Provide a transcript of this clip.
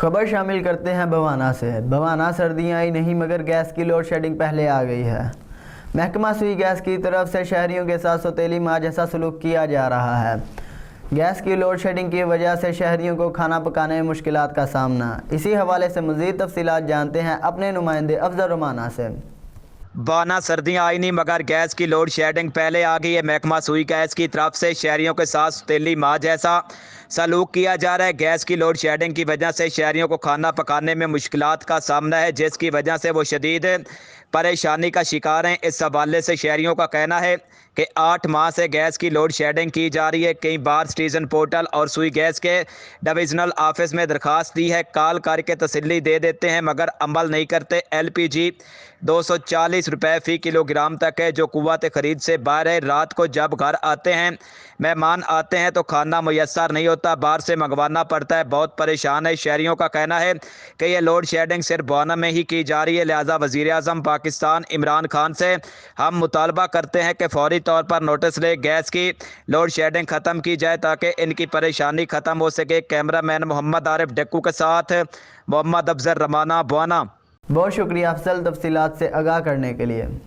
خبر شامل کرتے ہیں بوانا سے۔ بوانا سردیاں آئی نہیں مگر گیس کی لوڈ شیڈنگ پہلے آ گئی ہے۔ محکمہ سوئی گیس کی طرف سے شہریوں کے ساتھ سوتیلی ماں جیسا سلوک کیا جا رہا ہے۔ گیس کی لوڈ شیڈنگ کی وجہ سے شہریوں کو کھانا پکانے میں مشکلات کا سامنا۔ اسی حوالے سے مزید تفصیلات جانتے ہیں اپنے نمائندے افضل رمانہ سے۔ بوانا سردیاں آئی نہیں مگر گیس کی لوڈ شیڈنگ پہلے آ گئی ہے۔ محکمہ سوئی گیس کی طرف سے شہریوں کے ساتھ سوتیلی ماں جیسا سلوک کیا جا رہا ہے۔ گیس کی لوڈ شیڈنگ کی وجہ سے شہریوں کو کھانا پکانے میں مشکلات کا سامنا ہے، جس کی وجہ سے وہ شدید پریشانی کا شکار ہیں۔ اس حوالے سے شہریوں کا کہنا ہے کہ 8 ماہ سے گیس کی لوڈ شیڈنگ کی جا رہی ہے۔ کئی بار سٹیزن پورٹل اور سوئی گیس کے ڈویژنل آفس میں درخواست دی ہے، کال کر کے تسلی دے دیتے ہیں مگر عمل نہیں کرتے۔ ایل پی جی 240 روپے فی کلو گرام تک ہے، جو قوت خرید سے باہر ہے۔ رات کو جب گھر آتے ہیں مہمان آتے ہیں تو کھانا میسر نہیں ہوتا، باہر سے منگوانا پڑتا ہے۔ بہت پریشان ہے۔ شہریوں کا کہنا ہے کہ یہ لوڈ شیڈنگ صرف بوانا میں ہی کی جا رہی ہے، لہٰذا وزیر اعظم پاکستان عمران خان سے ہم مطالبہ کرتے ہیں کہ فوری طور پر نوٹس لے گیس کی لوڈ شیڈنگ ختم کی جائے تاکہ ان کی پریشانی ختم ہو سکے۔ کیمرہ مین محمد عارف ڈکو کے ساتھ محمد افضل رمانہ، بوانا۔ بہت شکریہ افضل تفصیلات سے آگاہ کرنے کے لیے۔